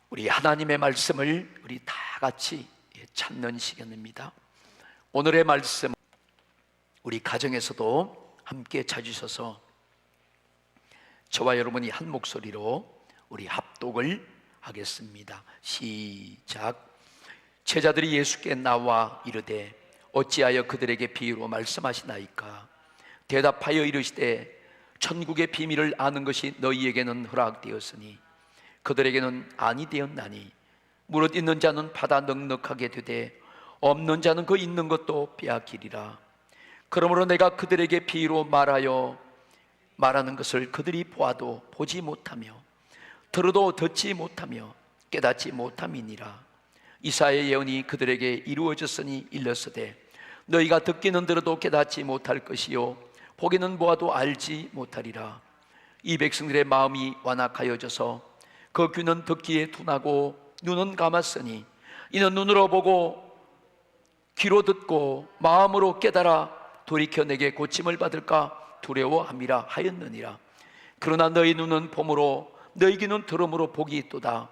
우리 하나님의 말씀을 우리 다 같이 찾는 시간입니다. 오늘의 말씀 우리 가정에서도 함께 찾으셔서 저와 여러분이 한 목소리로 우리 합독을 하겠습니다. 시작. 제자들이 예수께 나와 이르되 어찌하여 그들에게 비유로 말씀하시나이까? 대답하여 이르시되 천국의 비밀을 아는 것이 너희에게는 허락되었으니 그들에게는 아니 되었나니 무릇 있는 자는 받아 넉넉하게 되되 없는 자는 그 있는 것도 빼앗기리라. 그러므로 내가 그들에게 비유로 말하는 것을 그들이 보아도 보지 못하며 들어도 듣지 못하며 깨닫지 못함이니라. 이사야의 예언이 그들에게 이루어졌으니 일렀으되 너희가 듣기는 들어도 깨닫지 못할 것이요 보기는 보아도 알지 못하리라. 이 백성들의 마음이 완악하여져서 그 귀는 듣기에 둔하고 눈은 감았으니 이는 눈으로 보고 귀로 듣고 마음으로 깨달아 돌이켜 내게 고침을 받을까 두려워함이라 하였느니라. 그러나 너희 눈은 봄으로 너희 귀는 들음으로 복이 있도다.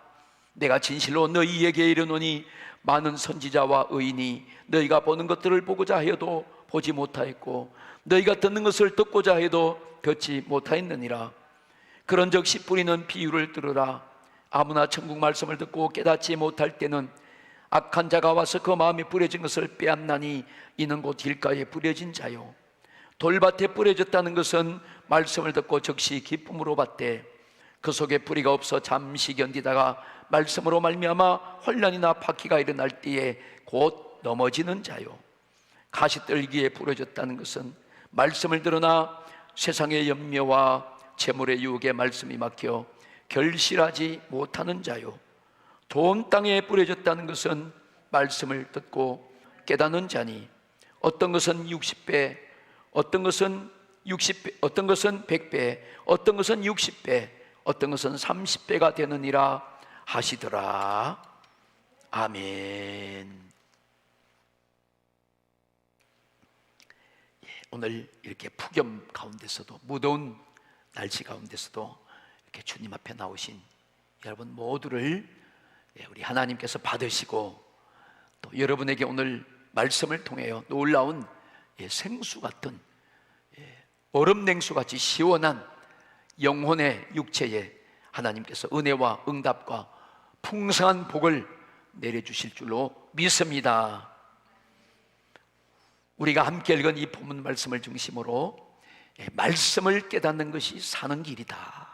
내가 진실로 너희에게 이르노니 많은 선지자와 의인이 너희가 보는 것들을 보고자 해도 보지 못하였고 너희가 듣는 것을 듣고자 해도 듣지 못하였느니라. 그런즉 씨 뿌리는 비유를 들으라. 아무나 천국 말씀을 듣고 깨닫지 못할 때는 악한 자가 와서 그 마음에 뿌려진 것을 빼앗나니 이는 곧 길가에 뿌려진 자요 돌밭에 뿌려졌다는 것은 말씀을 듣고 즉시 기쁨으로 받되 그 속에 뿌리가 없어 잠시 견디다가 말씀으로 말미암아 혼란이나 박해가 일어날 때에 곧 넘어지는 자요 가시떨기에 뿌려졌다는 것은 말씀을 들으나 세상의 염려와 재물의 유혹에 말씀이 막혀 결실하지 못하는 자요 좋은 땅에 뿌려졌다는 것은 말씀을 듣고 깨닫는 자니 어떤 것은 60배, 어떤 것은 60배, 어떤 것은 100배, 어떤 것은 60배, 어떤 것은 30배가 되느니라 하시더라. 아멘. 오늘 이렇게 폭염 가운데서도 무더운 날씨 가운데서도 이렇게 주님 앞에 나오신 여러분 모두를 우리 하나님께서 받으시고 또 여러분에게 오늘 말씀을 통하여 놀라운 생수 같은 얼음 냉수같이 시원한 영혼의 육체에 하나님께서 은혜와 응답과 풍성한 복을 내려주실 줄로 믿습니다. 우리가 함께 읽은 이 본문 말씀을 중심으로 말씀을 깨닫는 것이 사는 길이다.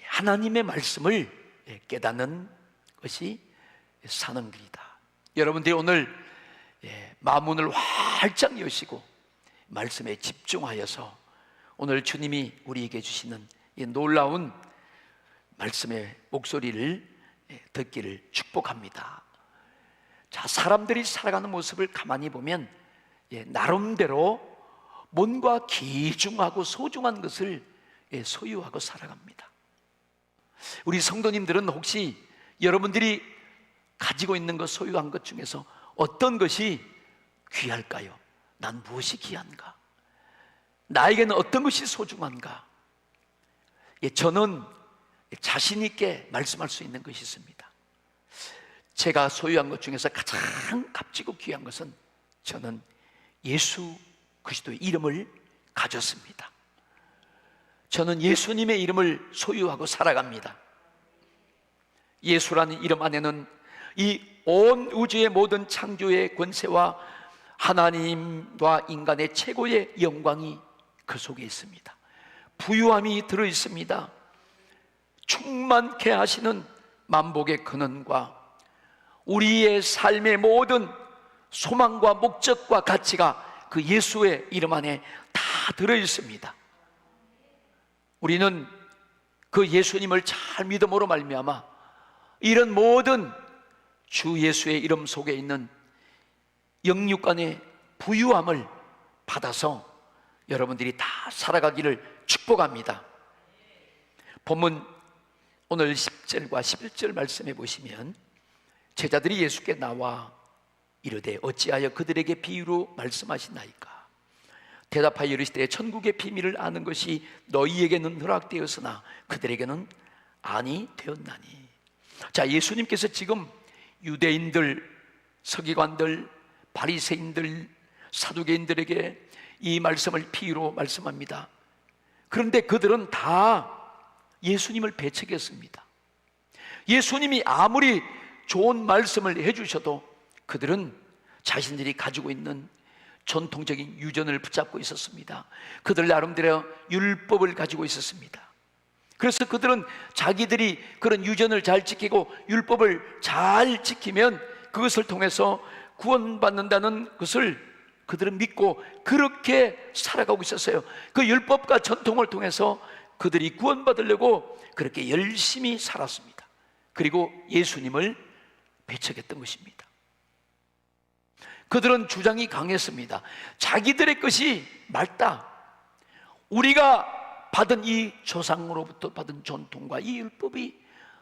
하나님의 말씀을 깨닫는 것이 사는 길이다. 여러분들이 오늘 마음문을 활짝 여시고 말씀에 집중하여서 오늘 주님이 우리에게 주시는 이 놀라운 말씀의 목소리를 듣기를 축복합니다. 자, 사람들이 살아가는 모습을 가만히 보면 나름대로 뭔가 귀중하고 소중한 것을 소유하고 살아갑니다. 우리 성도님들은 혹시 여러분들이 가지고 있는 것, 소유한 것 중에서 어떤 것이 귀할까요? 난 무엇이 귀한가? 나에게는 어떤 것이 소중한가? 저는 자신 있게 말씀할 수 있는 것이 있습니다. 제가 소유한 것 중에서 가장 값지고 귀한 것은 저는 예수 그리스도의 이름을 가졌습니다. 저는 예수님의 이름을 소유하고 살아갑니다. 예수라는 이름 안에는 이 온 우주의 모든 창조의 권세와 하나님과 인간의 최고의 영광이 그 속에 있습니다. 부유함이 들어 있습니다. 충만케 하시는 만복의 근원과 우리의 삶의 모든 소망과 목적과 가치가 그 예수의 이름 안에 다 들어 있습니다. 우리는 그 예수님을 잘 믿음으로 말미암아 이런 모든 주 예수의 이름 속에 있는 영육간의 부유함을 받아서 여러분들이 다 살아가기를 축복합니다. 본문 오늘 10절과 11절 말씀해 보시면 제자들이 예수께 나와 이르되 어찌하여 그들에게 비유로 말씀하시나이까? 대답하여 이르시되 천국의 비밀을 아는 것이 너희에게는 허락되었으나 그들에게는 아니 되었나니. 자, 예수님께서 지금 유대인들, 서기관들, 바리새인들, 사두개인들에게 이 말씀을 비유로 말씀합니다. 그런데 그들은 다 예수님을 배척했습니다. 예수님이 아무리 좋은 말씀을 해주셔도 그들은 자신들이 가지고 있는 전통적인 유전을 붙잡고 있었습니다. 그들 나름대로 율법을 가지고 있었습니다. 그래서 그들은 자기들이 그런 유전을 잘 지키고 율법을 잘 지키면 그것을 통해서 구원받는다는 것을 그들은 믿고 그렇게 살아가고 있었어요. 그 율법과 전통을 통해서 그들이 구원받으려고 그렇게 열심히 살았습니다. 그리고 예수님을 배척했던 것입니다. 그들은 주장이 강했습니다. 자기들의 것이 맞다. 우리가 받은 이 조상으로부터 받은 전통과 이 율법이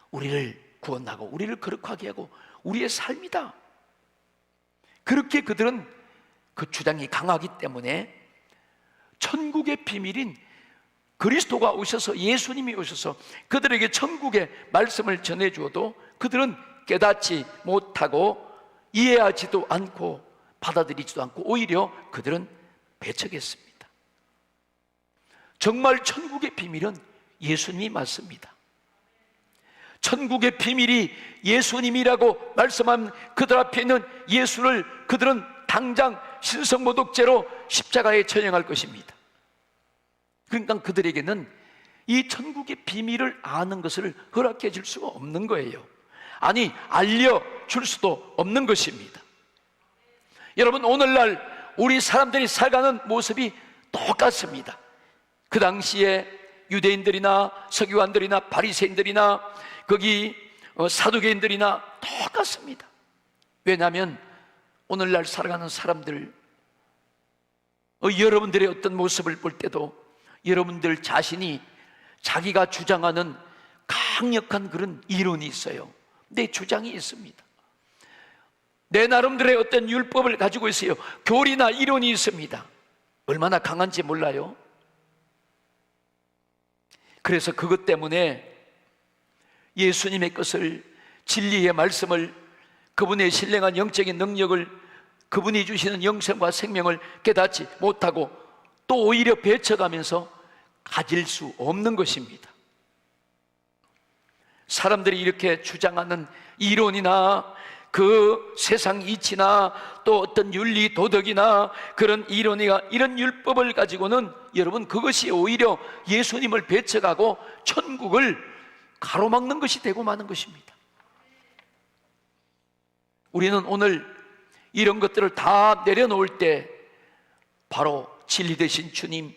우리를 구원하고 우리를 거룩하게 하고 우리의 삶이다. 그렇게 그들은 그 주장이 강하기 때문에 천국의 비밀인 그리스도가 오셔서, 예수님이 오셔서 그들에게 천국의 말씀을 전해주어도 그들은 깨닫지 못하고 이해하지도 않고 받아들이지도 않고 오히려 그들은 배척했습니다. 정말 천국의 비밀은 예수님이 맞습니다. 천국의 비밀이 예수님이라고 말씀한 그들 앞에 있는 예수를 그들은 당장 신성모독죄로 십자가에 처형할 것입니다. 그러니까 그들에게는 이 천국의 비밀을 아는 것을 허락해 줄 수가 없는 거예요. 아니, 알려줄 수도 없는 것입니다. 여러분, 오늘날 우리 사람들이 살아가는 모습이 똑같습니다. 그 당시에 유대인들이나 서기관들이나 바리새인들이나 거기 사두개인들이나 똑같습니다. 왜냐하면 오늘날 살아가는 사람들, 여러분들의 어떤 모습을 볼 때도 여러분들 자신이 자기가 주장하는 강력한 그런 이론이 있어요. 내 주장이 있습니다. 내 나름대로의 어떤 율법을 가지고 있어요. 교리나 이론이 있습니다. 얼마나 강한지 몰라요. 그래서 그것 때문에 예수님의 것을, 진리의 말씀을, 그분의 신령한 영적인 능력을, 그분이 주시는 영생과 생명을 깨닫지 못하고 또 오히려 배척하면서 가질 수 없는 것입니다. 사람들이 이렇게 주장하는 이론이나 그 세상 이치나 또 어떤 윤리 도덕이나 그런 이론이나 이런 율법을 가지고는 여러분, 그것이 오히려 예수님을 배척하고 천국을 가로막는 것이 되고 마는 것입니다. 우리는 오늘 이런 것들을 다 내려놓을 때 바로 진리 되신 주님,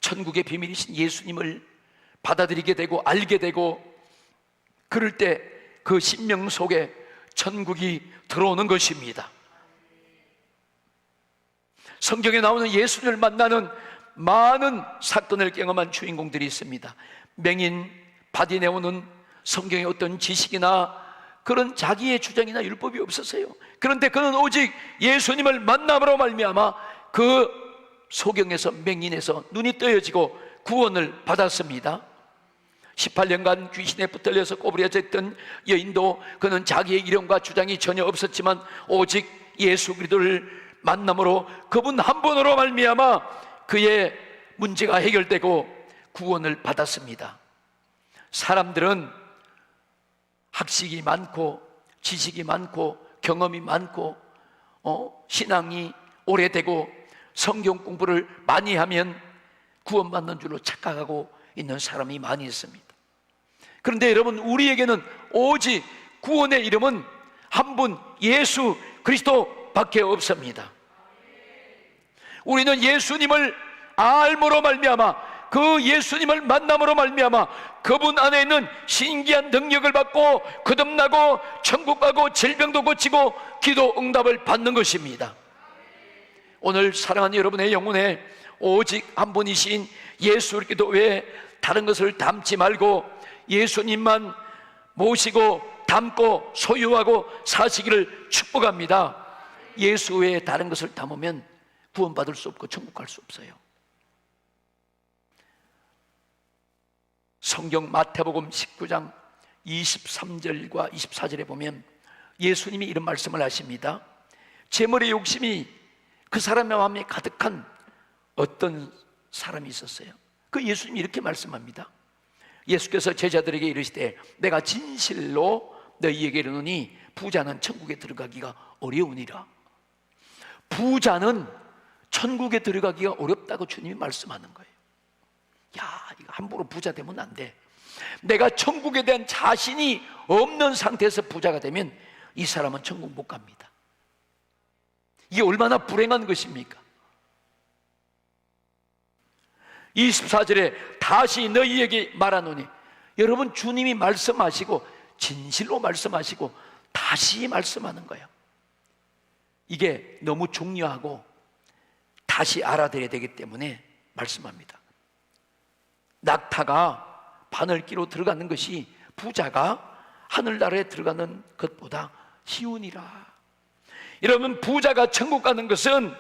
천국의 비밀이신 예수님을 받아들이게 되고 알게 되고, 그럴 때 그 심령 속에 천국이 들어오는 것입니다. 성경에 나오는 예수를 만나는 많은 사건을 경험한 주인공들이 있습니다. 맹인 바디네오는 성경의 어떤 지식이나 그런 자기의 주장이나 율법이 없었어요. 그런데 그는 오직 예수님을 만남으로 말미암아 그 소경에서, 맹인에서 눈이 떠여지고 구원을 받았습니다. 18년간 귀신에 붙들려서 꼬부려져 있던 여인도 그는 자기의 이름과 주장이 전혀 없었지만 오직 예수 그리스도를 만남으로, 그분 한 분으로 말미암아 그의 문제가 해결되고 구원을 받았습니다. 사람들은 학식이 많고 지식이 많고 경험이 많고 신앙이 오래되고 성경 공부를 많이 하면 구원받는 줄로 착각하고 있는 사람이 많이 있습니다. 그런데 여러분, 우리에게는 오직 구원의 이름은 한 분, 예수 그리스도밖에 없습니다. 우리는 예수님을 알므로 말미암아, 그 예수님을 만남으로 말미암아 그분 안에 있는 신기한 능력을 받고 거듭나고 천국 가고 질병도 고치고 기도 응답을 받는 것입니다. 오늘 사랑하는 여러분의 영혼에 오직 한 분이신 예수 그리스도 외에 다른 것을 담지 말고 예수님만 모시고 담고 소유하고 사시기를 축복합니다. 예수 외에 다른 것을 담으면 구원받을 수 없고 천국 갈 수 없어요. 성경 마태복음 19장 23절과 24절에 보면 예수님이 이런 말씀을 하십니다. 재물의 욕심이 그 사람의 마음에 가득한 어떤 사람이 있었어요. 그 예수님이 이렇게 말씀합니다. 예수께서 제자들에게 이르시되 내가 진실로 너희에게 이르노니 부자는 천국에 들어가기가 어려우니라. 부자는 천국에 들어가기가 어렵다고 주님이 말씀하는 거예요. 야, 이거 함부로 부자 되면 안 돼. 내가 천국에 대한 자신이 없는 상태에서 부자가 되면 이 사람은 천국 못 갑니다. 이게 얼마나 불행한 것입니까? 24절에 다시 너희에게 말하노니, 여러분, 주님이 말씀하시고 진실로 말씀하시고 다시 말씀하는 거예요. 이게 너무 중요하고 다시 알아들어야 되기 때문에 말씀합니다. 낙타가 바늘기로 들어가는 것이 부자가 하늘나라에 들어가는 것보다 쉬우니라. 여러분, 부자가 천국 가는 것은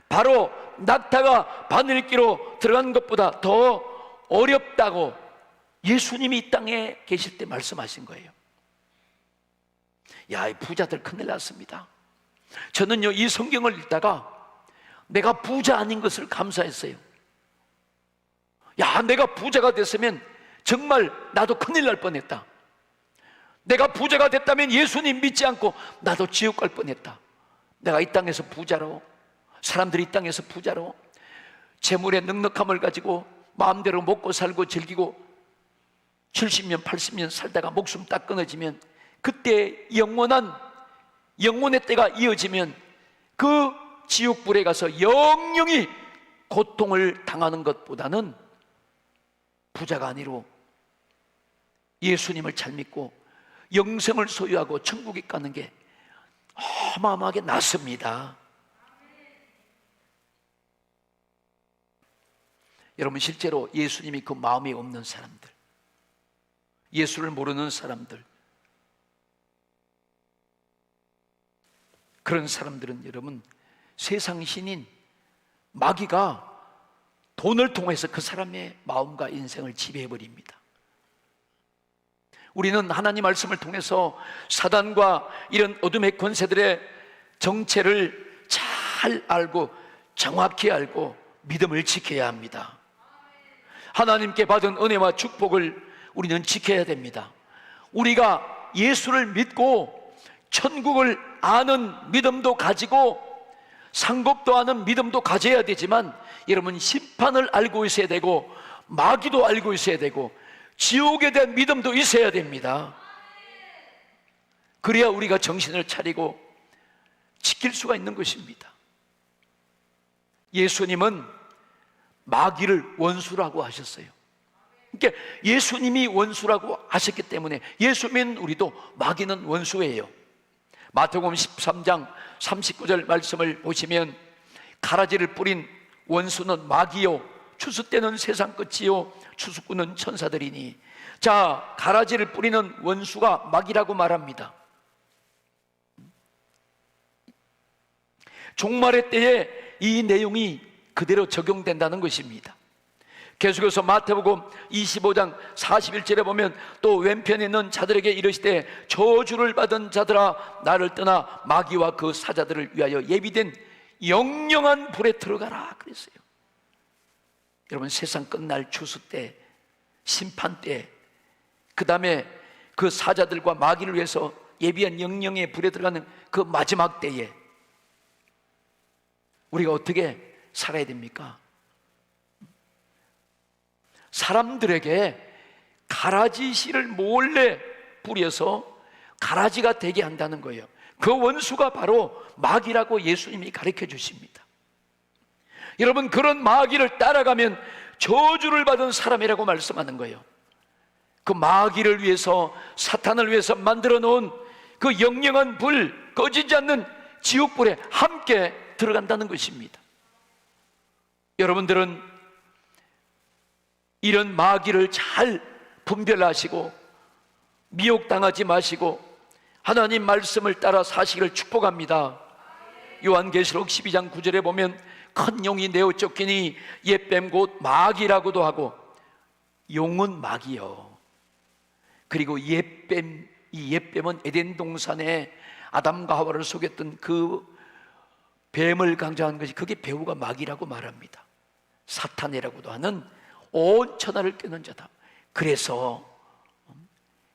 바로 낙타가 바늘기로 들어가는 것보다 더 어렵다고 예수님이 이 땅에 계실 때 말씀하신 거예요. 야, 이 부자들 큰일 났습니다. 저는요, 이 성경을 읽다가 내가 부자 아닌 것을 감사했어요. 야, 내가 부자가 됐으면 정말 나도 큰일 날 뻔했다. 내가 부자가 됐다면 예수님 믿지 않고 나도 지옥 갈 뻔했다. 내가 이 땅에서 부자로, 사람들이 이 땅에서 부자로 재물의 넉넉함을 가지고 마음대로 먹고 살고 즐기고 70년 80년 살다가 목숨 딱 끊어지면, 그때 영원의 때가 이어지면 그 지옥불에 가서 영영이 고통을 당하는 것보다는 부자가 아니로 예수님을 잘 믿고 영생을 소유하고 천국에 가는 게 어마어마하게 낫습니다. 여러분, 실제로 예수님이 그 마음이 없는 사람들, 예수를 모르는 사람들, 그런 사람들은 여러분, 세상 신인 마귀가 돈을 통해서 그 사람의 마음과 인생을 지배해버립니다. 우리는 하나님 말씀을 통해서 사단과 이런 어둠의 권세들의 정체를 잘 알고 정확히 알고 믿음을 지켜야 합니다. 하나님께 받은 은혜와 축복을 우리는 지켜야 됩니다. 우리가 예수를 믿고 천국을 아는 믿음도 가지고 상급도 아는 믿음도 가져야 되지만, 여러분, 심판을 알고 있어야 되고 마귀도 알고 있어야 되고 지옥에 대한 믿음도 있어야 됩니다. 그래야 우리가 정신을 차리고 지킬 수가 있는 것입니다. 예수님은 마귀를 원수라고 하셨어요. 그러니까 예수님이 원수라고 하셨기 때문에 예수 믿는 우리도 마귀는 원수예요. 마태복음 13장 39절 말씀을 보시면, 가라지를 뿌린 원수는 마귀요 추수 때는 세상 끝이요 추수꾼은 천사들이니. 자, 가라지를 뿌리는 원수가 마귀라고 말합니다. 종말의 때에 이 내용이 그대로 적용된다는 것입니다. 계속해서 마태복음 25장 41절에 보면, 또 왼편에 있는 자들에게 이르시되 저주를 받은 자들아 나를 떠나 마귀와 그 사자들을 위하여 예비된 영영한 불에 들어가라 그랬어요. 여러분, 세상 끝날 추수 때, 심판 때, 그 다음에 그 사자들과 마귀를 위해서 예비한 영영의 불에 들어가는 그 마지막 때에 우리가 어떻게 살아야 됩니까? 사람들에게 가라지 씨를 몰래 뿌려서 가라지가 되게 한다는 거예요. 그 원수가 바로 마귀라고 예수님이 가르쳐 주십니다. 여러분, 그런 마귀를 따라가면 저주를 받은 사람이라고 말씀하는 거예요. 그 마귀를 위해서, 사탄을 위해서 만들어 놓은 그 영영한 불, 꺼지지 않는 지옥불에 함께 들어간다는 것입니다. 여러분들은 이런 마귀를 잘 분별하시고 미혹당하지 마시고 하나님 말씀을 따라 사시기를 축복합니다. 요한계시록 12장 9절에 보면, 큰 용이 내어 쫓기니 옛뱀 곧 마귀라고도 하고, 용은 마귀요, 그리고 옛뱀, 이 옛뱀은 에덴 동산에 아담과 하와를 속였던 그 뱀을 강조한 것이, 그게 배우가 마귀라고 말합니다. 사탄이라고도 하는 온 천하를 꿰는 자다. 그래서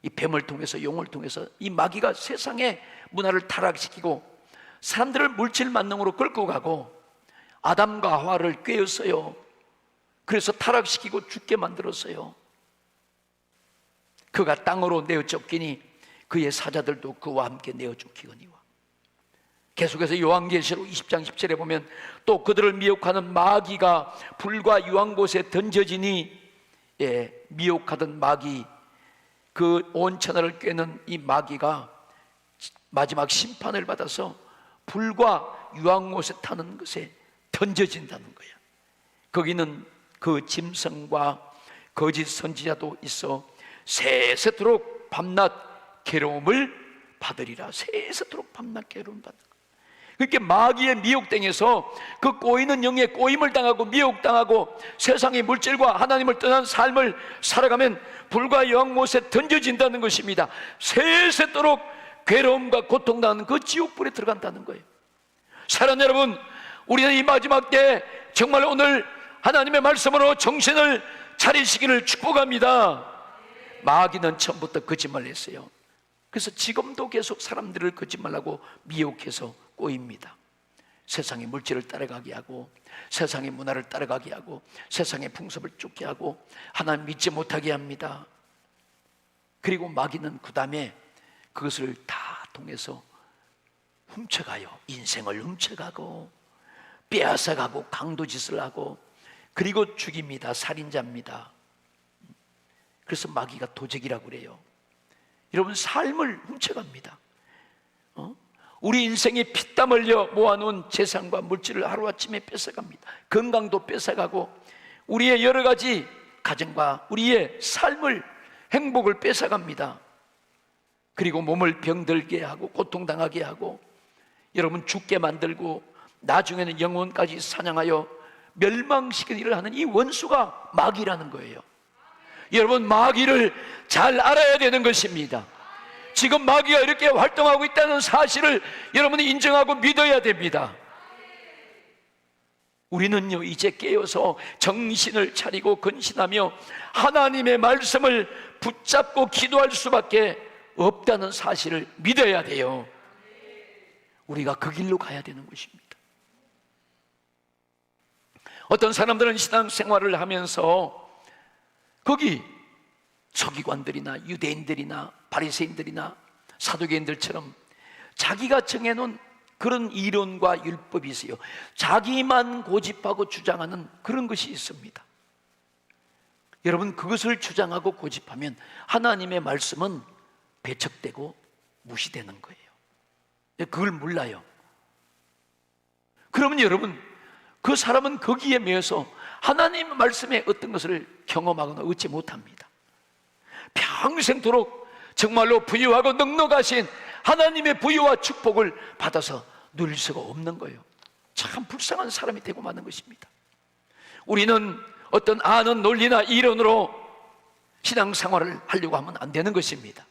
이 뱀을 통해서, 용을 통해서 이 마귀가 세상의 문화를 타락시키고 사람들을 물질 만능으로 끌고 가고 아담과 하와를 꿰었어요. 그래서 타락시키고 죽게 만들었어요. 그가 땅으로 내어 쫓기니 그의 사자들도 그와 함께 내어 쫓기거니와. 계속해서 요한계시록 20장 10절에 보면 또 그들을 미혹하는 마귀가 불과 유황곳에 던져지니, 미혹하던 마귀, 그 온 천하를 꿰는 이 마귀가 마지막 심판을 받아서 불과 유황못에 타는 것에 던져진다는 거야. 거기는 그 짐승과 거짓 선지자도 있어 세세토록 밤낮 괴로움을 받으리라. 세세토록 밤낮 괴로움을 받는 거야. 그렇게 마귀의 미혹당해서 그 꼬이는 영에 꼬임을 당하고 미혹당하고 세상의 물질과 하나님을 떠난 삶을 살아가면 불과 유황못에 던져진다는 것입니다. 세세토록 괴로움과 고통당하는 그 지옥불에 들어간다는 거예요. 사랑하는 여러분, 우리는 이 마지막 때 정말 오늘 하나님의 말씀으로 정신을 차리시기를 축복합니다. 마귀는 처음부터 거짓말을 했어요. 그래서 지금도 계속 사람들을 거짓말하고 미혹해서 꼬입니다. 세상의 물질을 따라가게 하고 세상의 문화를 따라가게 하고 세상의 풍습을 쫓게 하고 하나님 믿지 못하게 합니다. 그리고 마귀는 그 다음에 그것을 다 통해서 훔쳐가요. 인생을 훔쳐가고 빼앗아가고 강도짓을 하고 그리고 죽입니다. 살인자입니다. 그래서 마귀가 도적이라고 그래요. 여러분, 삶을 훔쳐갑니다. 우리 인생에 피땀 흘려 모아놓은 재산과 물질을 하루아침에 뺏어갑니다. 건강도 뺏어가고 우리의 여러 가지 가정과 우리의 삶을, 행복을 뺏어갑니다. 그리고 몸을 병들게 하고 고통당하게 하고 여러분 죽게 만들고 나중에는 영혼까지 사냥하여 멸망시키는 일을 하는 이 원수가 마귀라는 거예요. 여러분, 마귀를 잘 알아야 되는 것입니다. 지금 마귀가 이렇게 활동하고 있다는 사실을 여러분이 인정하고 믿어야 됩니다. 우리는요, 이제 깨어서 정신을 차리고 근신하며 하나님의 말씀을 붙잡고 기도할 수밖에 없다는 사실을 믿어야 돼요. 우리가 그 길로 가야 되는 것입니다. 어떤 사람들은 신앙생활을 하면서 거기 서기관들이나 유대인들이나 바리새인들이나 사두개인들처럼 자기가 정해놓은 그런 이론과 율법이 있어요. 자기만 고집하고 주장하는 그런 것이 있습니다. 여러분, 그것을 주장하고 고집하면 하나님의 말씀은 배척되고 무시되는 거예요. 그걸 몰라요. 그러면 여러분, 그 사람은 거기에 매여서 하나님의 말씀에 어떤 것을 경험하거나 얻지 못합니다. 평생도록 정말로 부유하고 넉넉하신 하나님의 부유와 축복을 받아서 누릴 수가 없는 거예요. 참 불쌍한 사람이 되고 마는 것입니다. 우리는 어떤 아는 논리나 이론으로 신앙생활을 하려고 하면 안 되는 것입니다.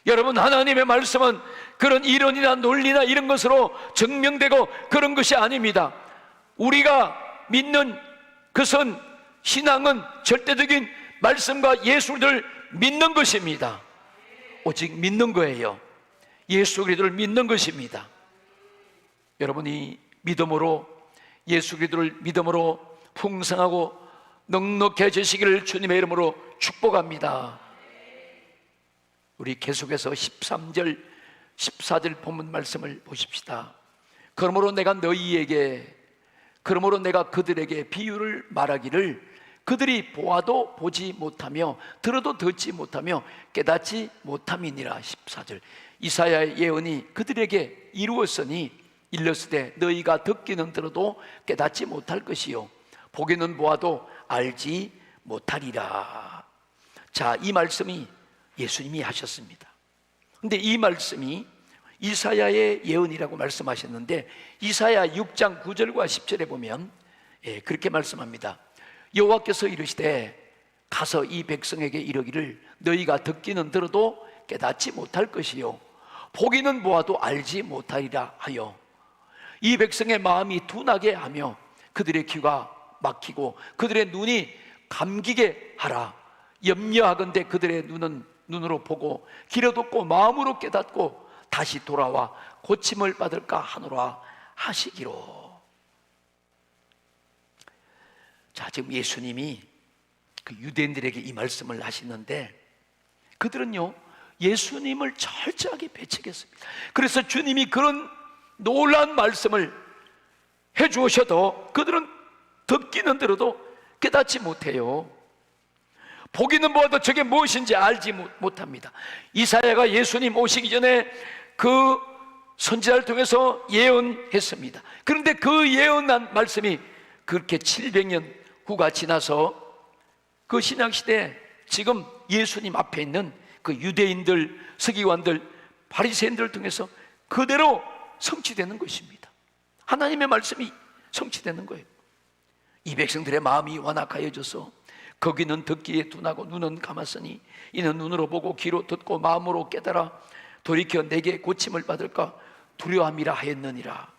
여러분, 하나님의 말씀은 그런 이론이나 논리나 이런 것으로 증명되고 그런 것이 아닙니다. 우리가 믿는 것은, 신앙은 절대적인 말씀과 예수를 믿는 것입니다. 오직 믿는 거예요. 예수 그리스도를 믿는 것입니다. 여러분이 믿음으로, 예수 그리스도를 믿음으로 풍성하고 넉넉해지시기를 주님의 이름으로 축복합니다. 우리 계속해서 13절 14절 본문 말씀을 보십시다. 그러므로 내가 그들에게 비유를 말하기를 그들이 보아도 보지 못하며 들어도 듣지 못하며 깨닫지 못함이니라. 14절 이사야의 예언이 그들에게 이루었으니 일렀으되 너희가 듣기는 들어도 깨닫지 못할 것이요 보기는 보아도 알지 못하리라. 자, 이 말씀이 예수님이 하셨습니다. 그런데 이 말씀이 이사야의 예언이라고 말씀하셨는데 이사야 6장 9절과 10절에 보면 그렇게 말씀합니다. 여호와께서 이르시되 가서 이 백성에게 이르기를 너희가 듣기는 들어도 깨닫지 못할 것이요 보기는 보아도 알지 못하리라 하여 이 백성의 마음이 둔하게 하며 그들의 귀가 막히고 그들의 눈이 감기게 하라. 염려하건대 그들의 눈은 눈으로 보고 귀로 듣고 마음으로 깨닫고 다시 돌아와 고침을 받을까 하노라 하시기로. 자, 지금 예수님이 그 유대인들에게 이 말씀을 하시는데 그들은요 예수님을 철저하게 배척했습니다. 그래서 주님이 그런 놀라운 말씀을 해주셔도 그들은 듣기는 들어도 깨닫지 못해요. 보기는 보아도 저게 무엇인지 알지 못합니다. 이사야가 예수님 오시기 전에 그 선지자를 통해서 예언했습니다. 그런데 그 예언한 말씀이 그렇게 700년 후가 지나서 그 신약시대에 지금 예수님 앞에 있는 그 유대인들, 서기관들, 바리새인들을 통해서 그대로 성취되는 것입니다. 하나님의 말씀이 성취되는 거예요. 이 백성들의 마음이 완악하여져서 거기는 듣기에 둔하고 눈은 감았으니 이는 눈으로 보고 귀로 듣고 마음으로 깨달아 돌이켜 내게 고침을 받을까 두려움이라 하였느니라.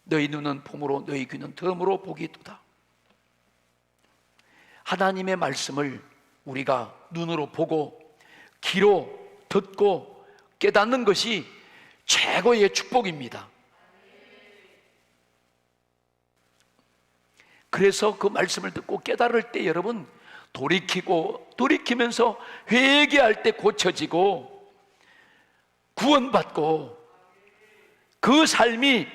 너희 눈은 봄으로 너희 귀는 덤으로 보기도다. 하나님의 말씀을 우리가 눈으로 보고 귀로 듣고 깨닫는 것이 최고의 축복입니다. 그래서 그 말씀을 듣고 깨달을 때 여러분 돌이키면서 회개할 때 고쳐지고 구원받고 그 삶이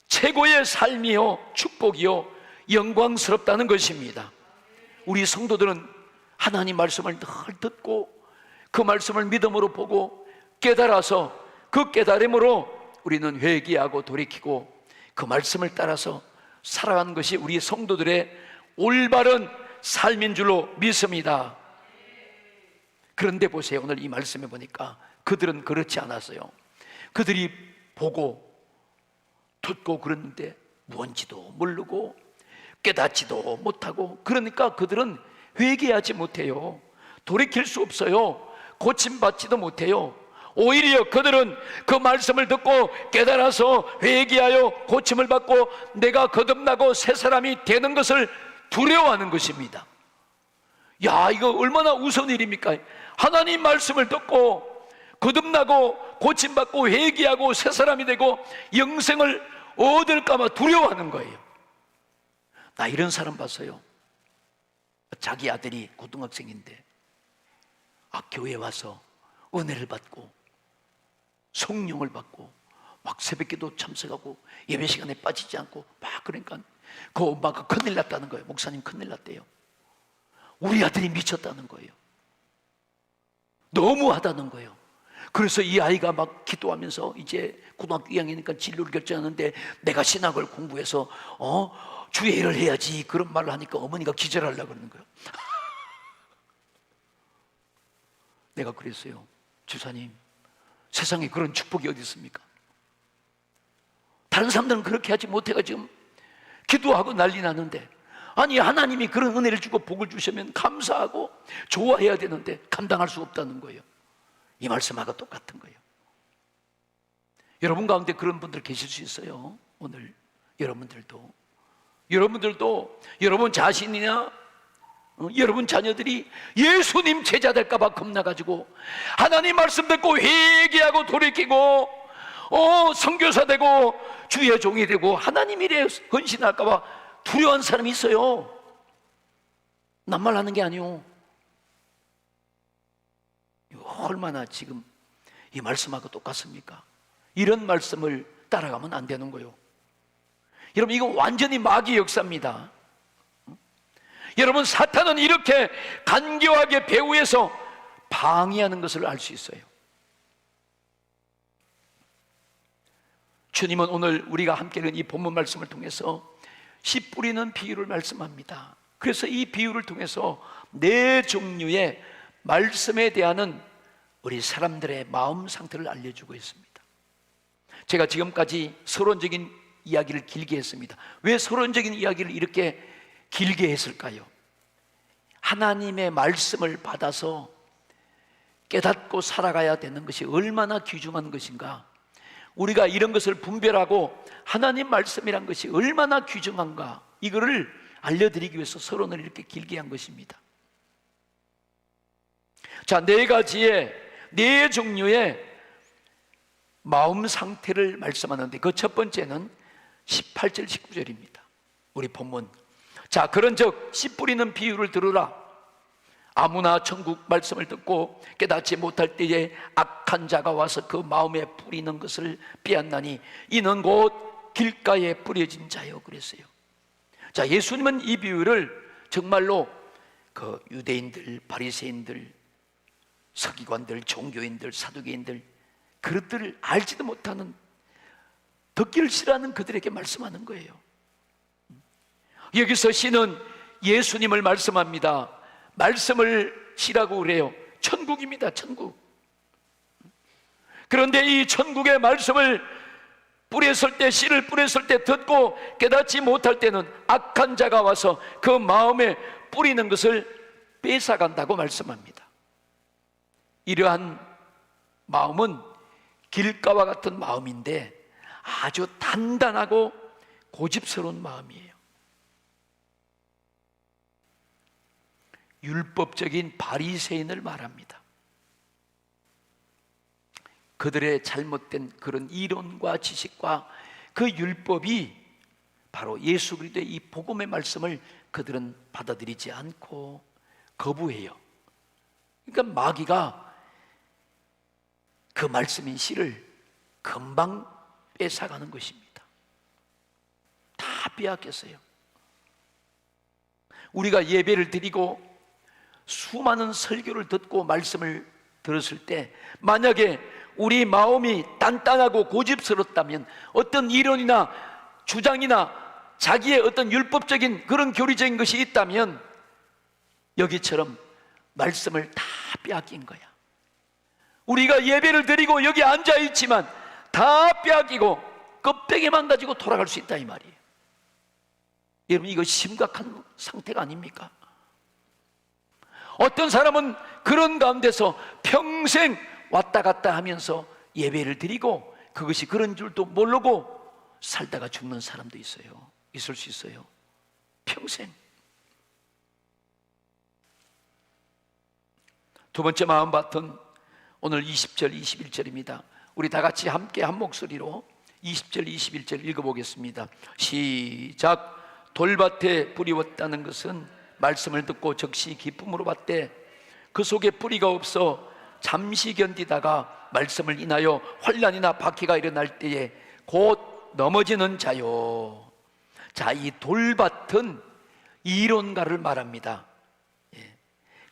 최고의 삶이요 축복이요 영광스럽다는 것입니다. 우리 성도들은 하나님 말씀을 늘 듣고 그 말씀을 믿음으로 보고 깨달아서 그 깨달음으로 우리는 회개하고 돌이키고 그 말씀을 따라서 살아가는 것이 우리 성도들의 올바른 삶인 줄로 믿습니다. 그런데 보세요, 오늘 이 말씀에 보니까 그들은 그렇지 않았어요. 그들이 보고 듣고 그랬는데 뭔지도 모르고 깨닫지도 못하고, 그러니까 그들은 회개하지 못해요. 돌이킬 수 없어요. 고침받지도 못해요. 오히려 그들은 그 말씀을 듣고 깨달아서 회개하여 고침을 받고 내가 거듭나고 새 사람이 되는 것을 두려워하는 것입니다. 야, 이거 얼마나 우스운 일입니까? 하나님 말씀을 듣고 거듭나고 고침받고 회개하고 새 사람이 되고 영생을 얻을까 봐 두려워하는 거예요. 나 이런 사람 봤어요. 자기 아들이 고등학생인데 교회에 와서 은혜를 받고 성령을 받고 막 새벽기도 참석하고 예배 시간에 빠지지 않고 막, 그러니까 그 엄마가 큰일 났다는 거예요. 목사님 큰일 났대요. 우리 아들이 미쳤다는 거예요. 너무하다는 거예요. 그래서 이 아이가 막 기도하면서 이제 고등학교 2학년이니까 진로를 결정하는데 내가 신학을 공부해서 주의를 해야지, 그런 말을 하니까 어머니가 기절하려고 그러는 거예요. 내가 그랬어요. 주사님, 세상에 그런 축복이 어디 있습니까? 다른 사람들은 그렇게 하지 못해가 지금 기도하고 난리 나는데, 아니 하나님이 그런 은혜를 주고 복을 주시면 감사하고 좋아해야 되는데 감당할 수 없다는 거예요. 이 말씀하고 똑같은 거예요. 여러분 가운데 그런 분들 계실 수 있어요. 오늘 여러분들도 여러분 자신이나 여러분 자녀들이 예수님 제자 될까봐 겁나가지고 하나님 말씀 듣고 회개하고 돌이키고 선교사 되고 주의 종이 되고 하나님 일에 헌신할까봐 두려워하는 사람이 있어요. 낱말하는 게 아니요. 얼마나 지금 이 말씀하고 똑같습니까? 이런 말씀을 따라가면 안 되는 거예요. 여러분, 이거 완전히 마귀의 역사입니다. 여러분, 사탄은 이렇게 간교하게 배후에서 방해하는 것을 알 수 있어요. 주님은 오늘 우리가 함께 읽은 이 본문 말씀을 통해서 씨 뿌리는 비유를 말씀합니다. 그래서 이 비유를 통해서 네 종류의 말씀에 대한 우리 사람들의 마음 상태를 알려주고 있습니다. 제가 지금까지 서론적인 이야기를 길게 했습니다. 왜 서론적인 이야기를 이렇게 길게 했을까요? 하나님의 말씀을 받아서 깨닫고 살아가야 되는 것이 얼마나 귀중한 것인가, 우리가 이런 것을 분별하고 하나님 말씀이란 것이 얼마나 귀중한가, 이거를 알려드리기 위해서 서론을 이렇게 길게 한 것입니다. 자, 네 종류의 마음 상태를 말씀하는데, 그 첫 번째는 18절 19절입니다 우리 본문. 자, 그런즉 씨 뿌리는 비유를 들으라. 아무나 천국 말씀을 듣고 깨닫지 못할 때에 악한 자가 와서 그 마음에 뿌리는 것을 빼앗나니 이는 곧 길가에 뿌려진 자요, 그랬어요. 자, 예수님은 이 비유를 정말로 그 유대인들, 바리새인들, 서기관들, 종교인들, 사두개인들, 그것들을 알지도 못하는, 듣기를 싫어하는 그들에게 말씀하는 거예요. 여기서 시는 예수님을 말씀합니다. 말씀을 시라고 그래요. 천국입니다, 천국. 그런데 이 천국의 말씀을 뿌렸을 때, 씨를 뿌렸을 때 듣고 깨닫지 못할 때는 악한 자가 와서 그 마음에 뿌리는 것을 뺏어간다고 말씀합니다. 이러한 마음은 길가와 같은 마음인데 아주 단단하고 고집스러운 마음이에요. 율법적인 바리새인을 말합니다. 그들의 잘못된 그런 이론과 지식과 그 율법이 바로 예수 그리스도의 이 복음의 말씀을 그들은 받아들이지 않고 거부해요. 그러니까 마귀가 그 말씀인 씨를 금방 뺏어가는 것입니다. 다 빼앗겼어요. 우리가 예배를 드리고 수많은 설교를 듣고 말씀을 들었을 때, 만약에 우리 마음이 단단하고 고집스럽다면, 어떤 이론이나 주장이나 자기의 어떤 율법적인 그런 교리적인 것이 있다면 여기처럼 말씀을 다 빼앗긴 거야. 우리가 예배를 드리고 여기 앉아있지만 다 빼앗기고 껍데기만 가지고 돌아갈 수 있다, 이 말이에요. 여러분, 이거 심각한 상태가 아닙니까? 어떤 사람은 그런 가운데서 평생 왔다 갔다 하면서 예배를 드리고 그것이 그런 줄도 모르고 살다가 죽는 사람도 있어요. 있을 수 있어요. 평생. 두 번째 마음밭은 오늘 20절 21절입니다 우리 다 같이 함께 한 목소리로 20절 21절 읽어보겠습니다. 시작. 돌밭에 뿌리웠다는 것은 말씀을 듣고 즉시 기쁨으로 받되 그 속에 뿌리가 없어 잠시 견디다가 말씀을 인하여 환난이나 박해가 일어날 때에 곧 넘어지는 자요. 자, 이 돌밭은 이론가를 말합니다.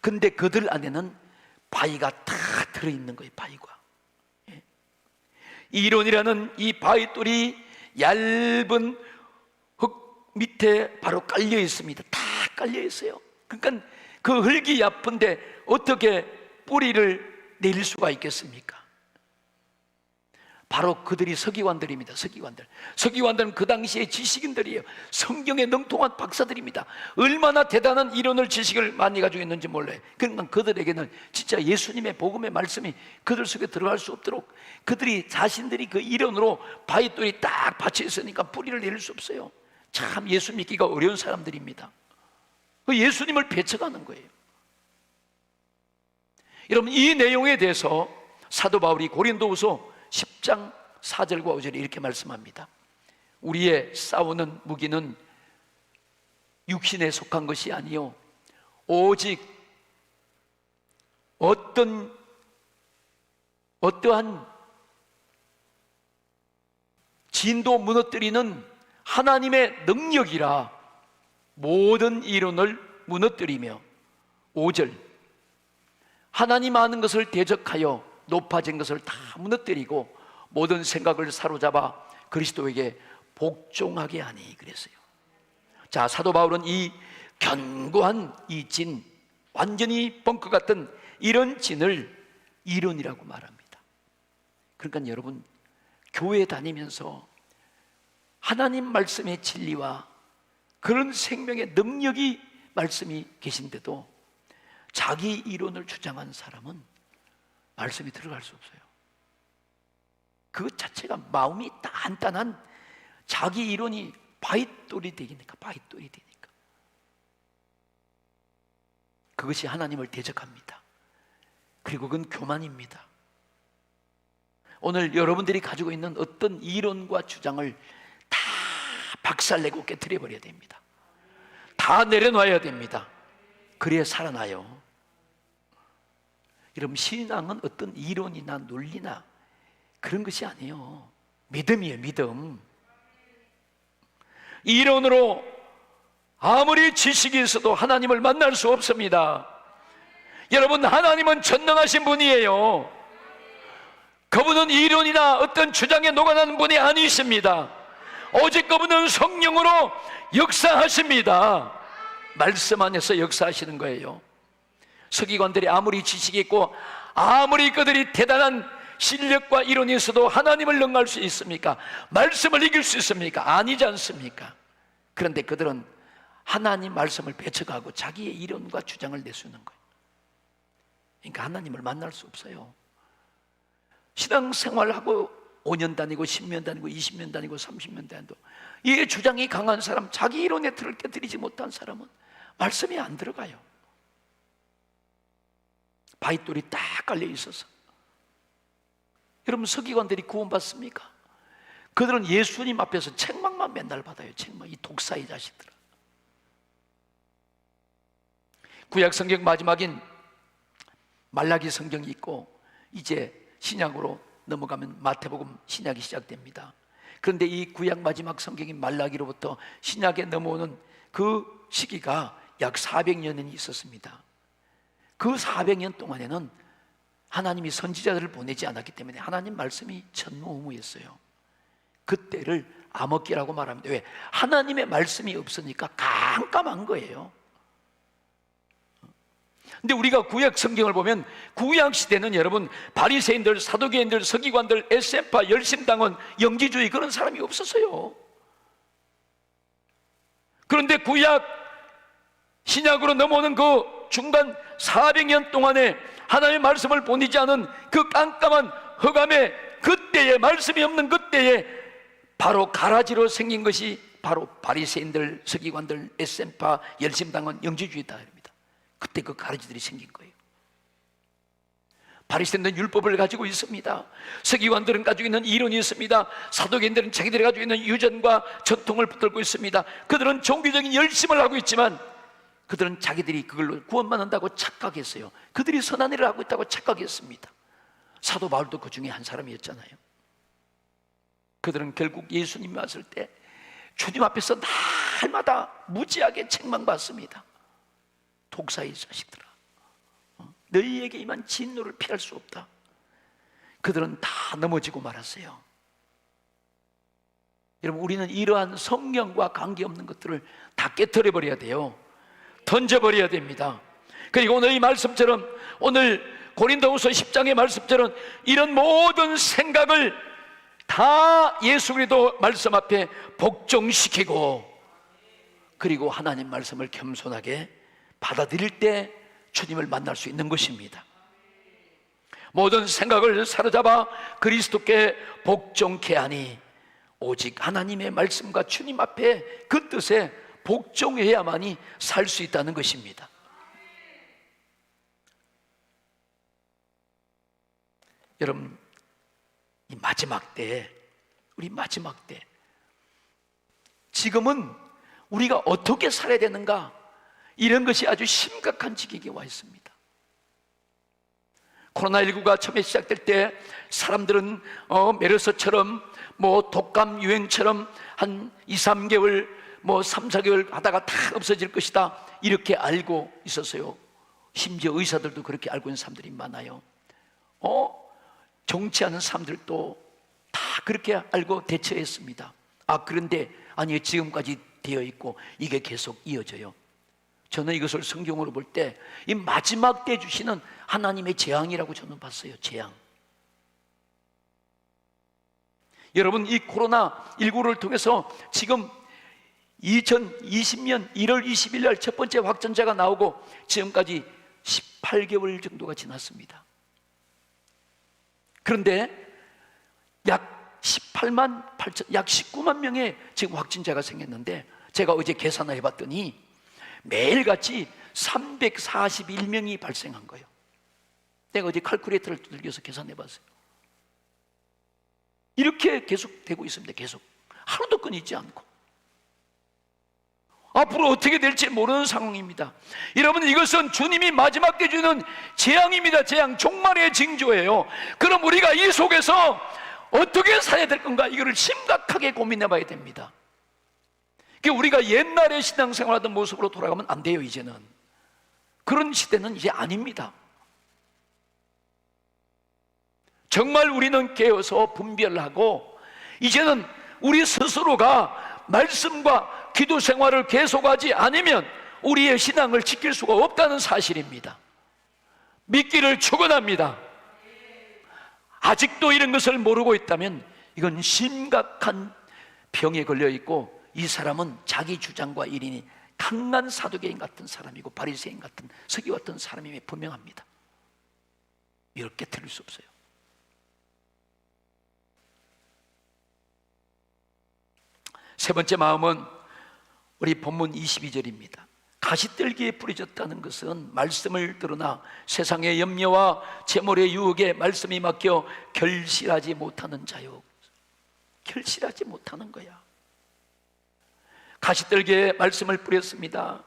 근데 그들 안에는 바위가 다 들어있는 거예요. 바위가. 이론이라는 이 바위돌이 얇은 흙 밑에 바로 깔려 있습니다. 다 깔려 있어요. 그러니까 그 흙이 얕은데 어떻게 뿌리를 내릴 수가 있겠습니까? 바로 그들이 서기관들입니다. 서기관들은 그 당시의 지식인들이에요. 성경에 능통한 박사들입니다. 얼마나 대단한 이론을, 지식을 많이 가지고 있는지 몰라요. 그러니까 그들에게는 진짜 예수님의 복음의 말씀이 그들 속에 들어갈 수 없도록 그들이 자신들이 그 이론으로 바위돌이 딱 받쳐 있으니까 뿌리를 내릴 수 없어요. 참 예수 믿기가 어려운 사람들입니다. 그 예수님을 배척하는 거예요. 여러분, 이 내용에 대해서 사도 바울이 고린도후서 10장 4절과 5절에 이렇게 말씀합니다. 우리의 싸우는 무기는 육신에 속한 것이 아니요 오직 어떠한 진도 무너뜨리는 하나님의 능력이라 모든 이론을 무너뜨리며 5절 하나님 아는 것을 대적하여 높아진 것을 다 무너뜨리고 모든 생각을 사로잡아 그리스도에게 복종하게 하니 그랬어요. 자, 사도 바울은 이 견고한 이 진, 완전히 벙커 같은 이런 진을 이론이라고 말합니다. 그러니까 여러분, 교회 다니면서 하나님 말씀의 진리와 그런 생명의 능력이 말씀이 계신데도 자기 이론을 주장한 사람은 말씀이 들어갈 수 없어요. 그 자체가 마음이 단단한 자기 이론이 바윗돌이 되니까, 바윗돌이 되니까. 그것이 하나님을 대적합니다. 그리고 그건 교만입니다. 오늘 여러분들이 가지고 있는 어떤 이론과 주장을 다 박살내고 깨트려 버려야 됩니다. 다 내려놔야 됩니다. 그래야 살아나요. 여러분, 신앙은 어떤 이론이나 논리나 그런 것이 아니에요. 믿음이에요, 믿음. 이론으로 아무리 지식이 있어도 하나님을 만날 수 없습니다. 여러분, 하나님은 전능하신 분이에요. 그분은 이론이나 어떤 주장에 녹아나는 분이 아니십니다. 오직 그분은 성령으로 역사하십니다. 말씀 안에서 역사하시는 거예요. 서기관들이 아무리 지식이 있고 아무리 그들이 대단한 실력과 이론이 있어도 하나님을 능가할 수 있습니까? 말씀을 이길 수 있습니까? 아니지 않습니까? 그런데 그들은 하나님 말씀을 배척하고 자기의 이론과 주장을 내세우는 거예요. 그러니까 하나님을 만날 수 없어요. 신앙생활하고 5년 다니고 10년 다니고 20년 다니고 30년 다니고 이 주장이 강한 사람, 자기 이론에 틀을 깨뜨리지 못한 사람은 말씀이 안 들어가요. 바윗돌이 딱 깔려 있어서. 여러분, 서기관들이 구원받습니까? 그들은 예수님 앞에서 책망만 맨날 받아요. 책망. 이 독사의 자식들아. 구약 성경 마지막인 말라기 성경이 있고 이제 신약으로 넘어가면 마태복음 신약이 시작됩니다. 그런데 이 구약 마지막 성경인 말라기로부터 신약에 넘어오는 그 시기가 약 400년이 있었습니다. 그 400년 동안에는 하나님이 선지자들을 보내지 않았기 때문에 하나님 말씀이 전무후무했어요. 그때를 암흑기라고 말합니다. 왜? 하나님의 말씀이 없으니까 깜깜한 거예요. 근데 우리가 구약 성경을 보면 구약 시대는 여러분 바리새인들, 사두개인들, 서기관들, 에세파, 열심당원, 영지주의 그런 사람이 없었어요. 그런데 구약 신약으로 넘어오는 그 중간 400년 동안에 하나님의 말씀을 보내지 않은 그 깜깜한 흑암의 그때에, 말씀이 없는 그때에 바로 가라지로 생긴 것이 바로 바리새인들, 서기관들, 에세파, 열심당원, 영지주의다. 그때 그 가르치들이 생긴 거예요. 바리새인들은 율법을 가지고 있습니다. 서기관들은 가지고 있는 이론이 있습니다. 사도개인들은 자기들이 가지고 있는 유전과 전통을 붙들고 있습니다. 그들은 종교적인 열심을 하고 있지만 그들은 자기들이 그걸로 구원받는다고 착각했어요. 그들이 선한 일을 하고 있다고 착각했습니다. 사도 바울도 그 중에 한 사람이었잖아요. 그들은 결국 예수님이 왔을 때 주님 앞에서 날마다 무지하게 책망받습니다. 독사의 자식들아, 너희에게 임한 진노를 피할 수 없다. 그들은 다 넘어지고 말았어요. 여러분, 우리는 이러한 성령과 관계없는 것들을 다 깨트려 버려야 돼요. 던져버려야 됩니다. 그리고 오늘 이 말씀처럼, 오늘 고린도후서 10장의 말씀처럼 이런 모든 생각을 다 예수 그리스도 말씀 앞에 복종시키고, 그리고 하나님 말씀을 겸손하게 받아들일 때 주님을 만날 수 있는 것입니다. 모든 생각을 사로잡아 그리스도께 복종케 하니 오직 하나님의 말씀과 주님 앞에 그 뜻에 복종해야만이 살 수 있다는 것입니다. 여러분, 이 마지막 때, 우리 마지막 때, 지금은 우리가 어떻게 살아야 되는가, 이런 것이 아주 심각한 지경에 와 있습니다. 코로나19가 처음에 시작될 때 사람들은 메르스처럼 독감 유행처럼 한 2, 3개월 3, 4개월 하다가 다 없어질 것이다, 이렇게 알고 있었어요. 심지어 의사들도 그렇게 알고 있는 사람들이 많아요. 정치하는 사람들도 다 그렇게 알고 대처했습니다. 그런데 아니, 지금까지 되어 있고 이게 계속 이어져요. 저는 이것을 성경으로 볼 때 이 마지막 때 주시는 하나님의 재앙이라고 저는 봤어요. 재앙. 여러분, 이 코로나19를 통해서 지금 2020년 1월 20일 날 첫 번째 확진자가 나오고 지금까지 18개월 정도가 지났습니다. 그런데 약 18만 8천, 약 19만 명의 지금 확진자가 생겼는데, 제가 어제 계산을 해봤더니 매일같이 341명이 발생한 거예요. 내가 어제 칼큘레이터를 들여서 계산해봤어요. 이렇게 계속 되고 있습니다. 계속 하루도 끊이지 않고. 앞으로 어떻게 될지 모르는 상황입니다. 여러분, 이것은 주님이 마지막 때 주는 재앙입니다. 재앙, 종말의 징조예요. 그럼 우리가 이 속에서 어떻게 살아야 될 건가, 이거를 심각하게 고민해 봐야 됩니다. 우리가 옛날에 신앙생활하던 모습으로 돌아가면 안 돼요. 이제는 그런 시대는 이제 아닙니다. 정말 우리는 깨어서 분별하고, 이제는 우리 스스로가 말씀과 기도 생활을 계속하지 않으면 우리의 신앙을 지킬 수가 없다는 사실입니다. 믿기를 축원합니다. 아직도 이런 것을 모르고 있다면 이건 심각한 병에 걸려 있고, 이 사람은 자기 주장과 일인이 강한 사두개인 같은 사람이고 바리새인 같은, 서기 같은 사람임이 분명합니다. 이렇게 틀릴 수 없어요. 세 번째 마음은 우리 본문 22절입니다. 가시떨기에 뿌려졌다는 것은 말씀을 들으나 세상의 염려와 재물의 유혹에 말씀이 맡겨 결실하지 못하는 자요. 결실하지 못하는 거야. 가시떨기에 말씀을 뿌렸습니다.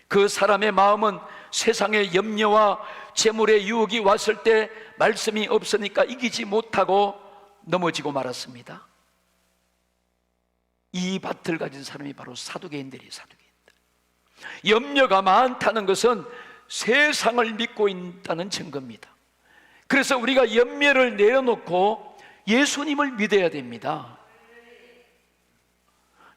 그 사람의 마음은 세상의 염려와 재물의 유혹이 왔을 때 말씀이 없으니까 이기지 못하고 넘어지고 말았습니다. 이 밭을 가진 사람이 바로 사두개인들이에요. 사두개인들. 염려가 많다는 것은 세상을 믿고 있다는 증거입니다. 그래서 우리가 염려를 내려놓고 예수님을 믿어야 됩니다.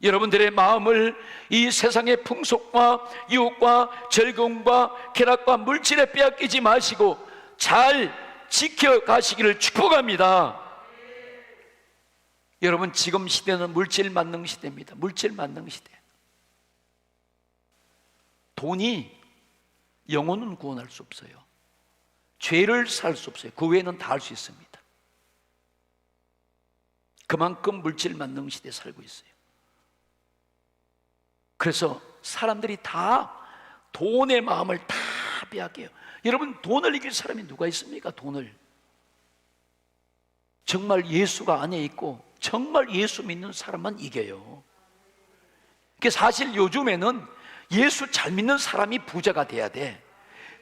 여러분들의 마음을 이 세상의 풍속과 유혹과 즐거움과 쾌락과 물질에 빼앗기지 마시고 잘 지켜가시기를 축복합니다. 여러분, 지금 시대는 물질 만능 시대입니다. 물질 만능 시대. 돈이 영혼은 구원할 수 없어요. 죄를 살 수 없어요. 그 외에는 다 할 수 있습니다. 그만큼 물질 만능 시대에 살고 있어요. 그래서 사람들이 다 돈의 마음을 다 빼앗겨요. 여러분, 돈을 이길 사람이 누가 있습니까? 돈을. 정말 예수가 안에 있고 정말 예수 믿는 사람만 이겨요. 사실 요즘에는 예수 잘 믿는 사람이 부자가 돼야 돼.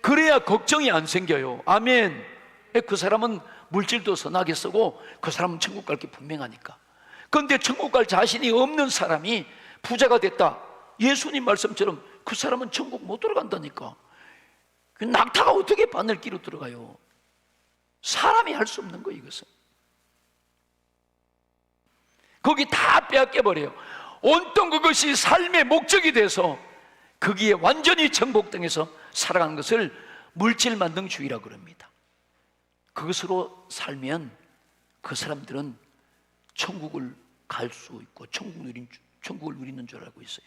그래야 걱정이 안 생겨요. 아멘. 그 사람은 물질도 선하게 쓰고 그 사람은 천국 갈 게 분명하니까. 그런데 천국 갈 자신이 없는 사람이 부자가 됐다, 예수님 말씀처럼 그 사람은 천국 못 들어간다니까. 낙타가 어떻게 바늘기로 들어가요? 사람이 할 수 없는 거예요. 이것은 거기 다 빼앗겨버려요. 온통 그것이 삶의 목적이 돼서 거기에 완전히 정복당해서 살아가는 것을 물질만능주의라고 그럽니다. 그것으로 살면 그 사람들은 천국을 갈 수 있고 천국을 누리는 줄 알고 있어요.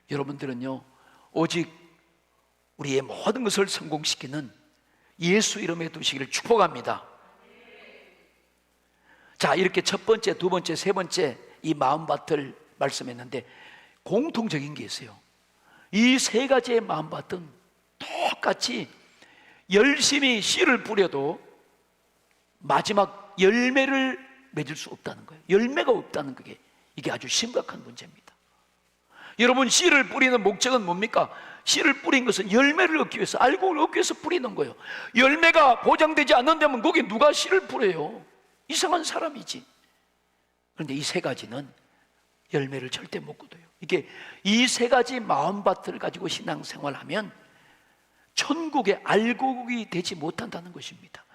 여러분들은요, 오직 우리의 모든 것을 성공시키는 예수 이름에 두시기를 축복합니다. 자, 이렇게 첫 번째, 두 번째, 세 번째 이 마음밭을 말씀했는데 공통적인 게 있어요. 이 세 가지의 마음밭은 똑같이 열심히 씨를 뿌려도 마지막 열매를 맺을 수 없다는 거예요. 열매가 없다는 그게, 이게 아주 심각한 문제입니다. 여러분, 씨를 뿌리는 목적은 뭡니까? 씨를 뿌린 것은 열매를 얻기 위해서, 알곡을 얻기 위해서 뿌리는 거예요. 열매가 보장되지 않는다면 거기에 누가 씨를 뿌려요? 이상한 사람이지. 그런데 이 세 가지는 열매를 절대 못 거둬요. 이게 이 세 가지 마음밭을 가지고 신앙생활하면 천국의 알곡이 되지 못한다는 것입니다.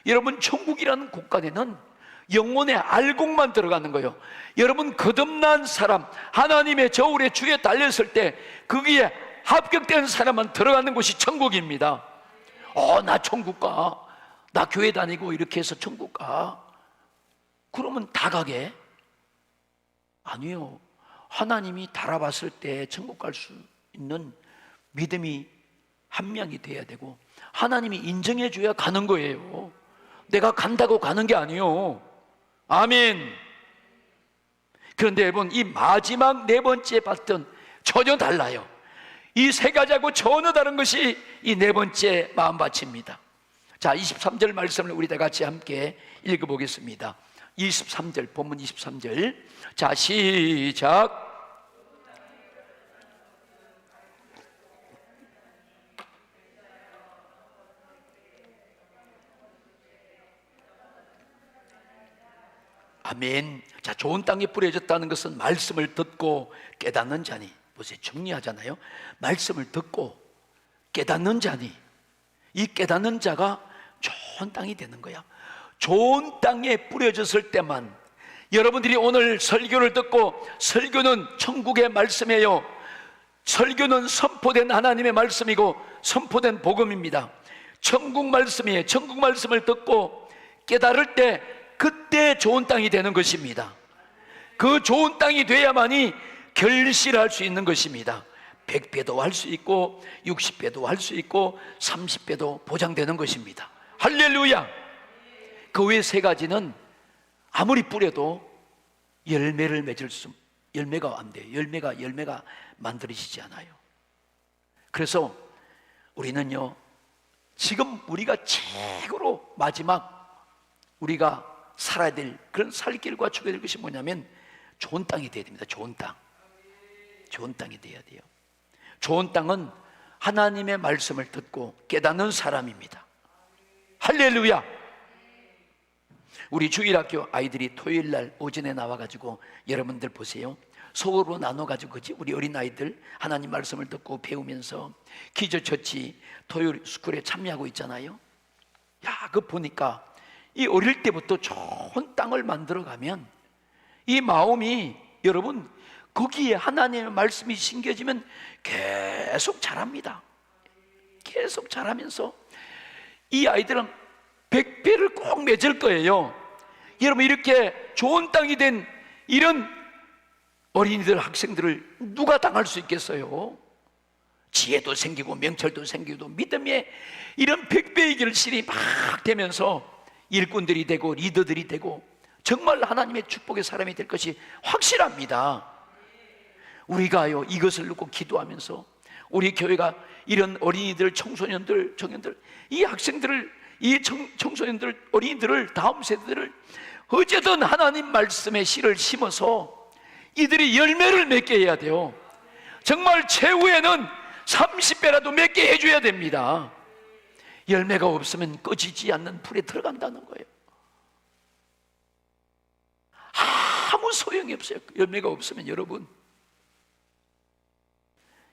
여러분, 천국이라는 곳간에는 영혼의 알곡만 들어가는 거예요. 여러분, 거듭난 사람, 하나님의 저울에 주에 달렸을 때 거기에 합격된 사람만 들어가는 곳이 천국입니다. 나 천국 가, 나 교회 다니고 이렇게 해서 천국 가, 그러면 다 가게? 아니요. 하나님이 달아봤을 때 천국 갈 수 있는 믿음이 한 명이 돼야 되고 하나님이 인정해 줘야 가는 거예요. 내가 간다고 가는 게 아니에요. 아멘. 그런데 여러분, 이 마지막 네 번째 봤던 전혀 달라요. 이 세 가지하고 전혀 다른 것이 이 네 번째 마음밭입니다. 자, 23절 말씀을 우리 다 같이 함께 읽어보겠습니다. 23절, 본문 23절. 자, 시작. 아멘. 자, 좋은 땅에 뿌려졌다는 것은 말씀을 듣고 깨닫는 자니, 보세요, 정리하잖아요. 말씀을 듣고 깨닫는 자니, 이 깨닫는 자가 좋은 땅이 되는 거야. 좋은 땅에 뿌려졌을 때만, 여러분들이 오늘 설교를 듣고, 설교는 천국의 말씀이에요. 설교는 선포된 하나님의 말씀이고 선포된 복음입니다. 천국 말씀이에요. 천국 말씀을 듣고 깨달을 때, 그때 좋은 땅이 되는 것입니다. 그 좋은 땅이 돼야만이 결실할 수 있는 것입니다. 100배도 할 수 있고 60배도 할 수 있고 30배도 보장되는 것입니다. 할렐루야. 그 외 세 가지는 아무리 뿌려도 열매를 맺을 수, 열매가 안 돼요. 열매가 만들어지지 않아요. 그래서 우리는요, 지금 우리가 최고로 마지막 우리가 살아야 될 그런 살 길과 죽어야 될 것이 뭐냐면 좋은 땅이 돼야 됩니다. 좋은 땅. 좋은 땅이 돼야 돼요. 좋은 땅은 하나님의 말씀을 듣고 깨닫는 사람입니다. 할렐루야. 우리 주일학교 아이들이 토요일날 오전에 나와가지고, 여러분들 보세요, 속으로 나눠가지고, 그치? 우리 어린아이들 하나님 말씀을 듣고 배우면서 기저처치 토요일 스쿨에 참여하고 있잖아요. 야, 그거 보니까 이 어릴 때부터 좋은 땅을 만들어가면 이 마음이, 여러분, 거기에 하나님의 말씀이 심겨지면 계속 자랍니다. 계속 자라면서 이 아이들은 100배를 꼭 맺을 거예요. 여러분, 이렇게 좋은 땅이 된 이런 어린이들, 학생들을 누가 당할 수 있겠어요? 지혜도 생기고 명철도 생기고 믿음의 이런 100배의 결실이 막 되면서 일꾼들이 되고 리더들이 되고 정말 하나님의 축복의 사람이 될 것이 확실합니다. 우리가요, 이것을 놓고 기도하면서 우리 교회가 이런 어린이들, 청소년들, 청년들, 이 학생들을, 이 청소년들, 어린이들을, 다음 세대들을 어쨌든 하나님 말씀의 씨를 심어서 이들이 열매를 맺게 해야 돼요. 정말 최후에는 30배라도 맺게 해줘야 됩니다. 열매가 없으면 꺼지지 않는 불에 들어간다는 거예요. 아무 소용이 없어요. 열매가 없으면. 여러분,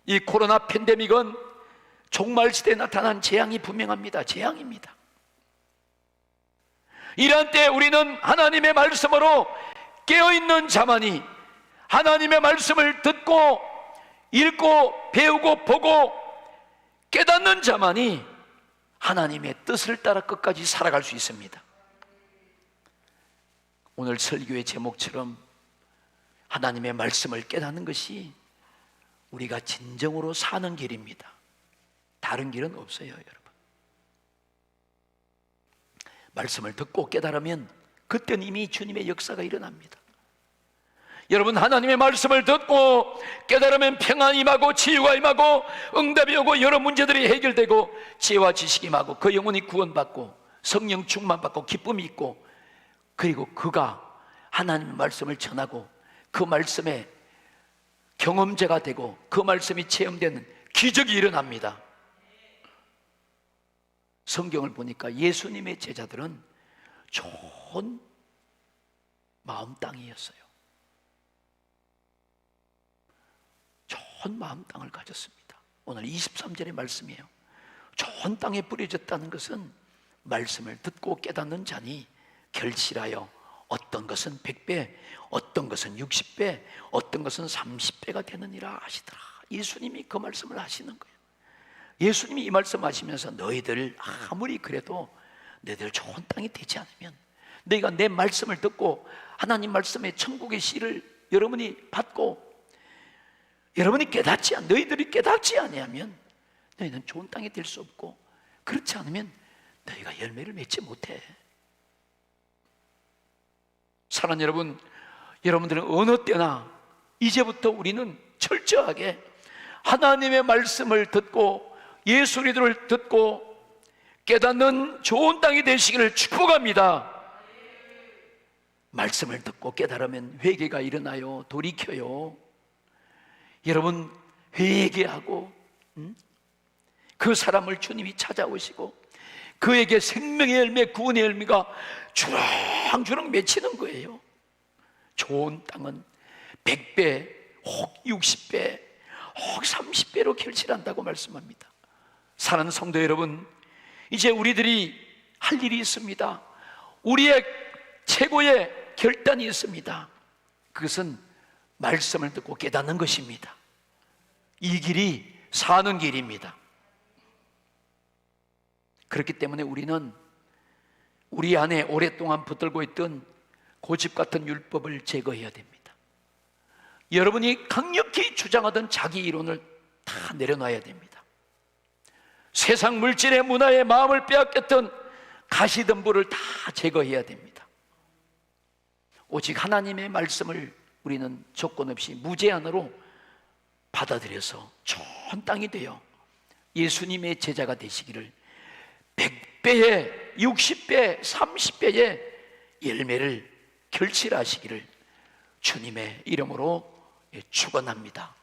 이 코로나 팬데믹은 종말 시대에 나타난 재앙이 분명합니다. 재앙입니다. 이런 때 우리는 하나님의 말씀으로 깨어있는 자만이, 하나님의 말씀을 듣고 읽고 배우고 보고 깨닫는 자만이 하나님의 뜻을 따라 끝까지 살아갈 수 있습니다. 오늘 설교의 제목처럼 하나님의 말씀을 깨닫는 것이 우리가 진정으로 사는 길입니다. 다른 길은 없어요, 여러분. 말씀을 듣고 깨달으면 그때는 이미 주님의 역사가 일어납니다. 여러분, 하나님의 말씀을 듣고 깨달으면 평안이 임하고 치유가 임하고 응답이 오고 여러 문제들이 해결되고 지혜와 지식이 임하고 그 영혼이 구원받고 성령 충만받고 기쁨이 있고, 그리고 그가 하나님의 말씀을 전하고 그 말씀에 경험자가 되고 그 말씀이 체험되는 기적이 일어납니다. 성경을 보니까 예수님의 제자들은 좋은 마음 땅이었어요. 좋은 마음 땅을 가졌습니다. 오늘 23절의 말씀이에요. 좋은 땅에 뿌려졌다는 것은 말씀을 듣고 깨닫는 자니 결실하여 어떤 것은 100배, 어떤 것은 60배, 어떤 것은 30배가 되느니라 하시더라. 예수님이 그 말씀을 하시는 거예요. 예수님이 이 말씀 하시면서 너희들 아무리 그래도 너희들 좋은 땅이 되지 않으면, 너희가 내 말씀을 듣고 하나님 말씀의 천국의 씨를 여러분이 받고 여러분이 너희들이 깨닫지 아니하면 너희는 좋은 땅이 될 수 없고, 그렇지 않으면 너희가 열매를 맺지 못해. 사랑하는 여러분, 여러분들은 어느 때나 이제부터 우리는 철저하게 하나님의 말씀을 듣고 예수 그리스도를 듣고 깨닫는 좋은 땅이 되시기를 축복합니다. 말씀을 듣고 깨달으면 회개가 일어나요. 돌이켜요. 여러분, 회개하고 그 사람을 주님이 찾아오시고 그에게 생명의 열매, 구원의 열매가 주렁주렁 맺히는 거예요. 좋은 땅은 100배, 혹 60배, 혹 30배로 결실한다고 말씀합니다. 사랑하는 성도 여러분, 이제 우리들이 할 일이 있습니다. 우리의 최고의 결단이 있습니다. 그것은 말씀을 듣고 깨닫는 것입니다. 이 길이 사는 길입니다. 그렇기 때문에 우리는 우리 안에 오랫동안 붙들고 있던 고집 같은 율법을 제거해야 됩니다. 여러분이 강력히 주장하던 자기 이론을 다 내려놔야 됩니다. 세상 물질의 문화의 마음을 빼앗겼던 가시덤불을 다 제거해야 됩니다. 오직 하나님의 말씀을 우리는 조건 없이 무제한으로 받아들여서 좋은 땅이 되어 예수님의 제자가 되시기를 100배에 60배, 30배의 열매를 결실하시기를 주님의 이름으로 축원합니다.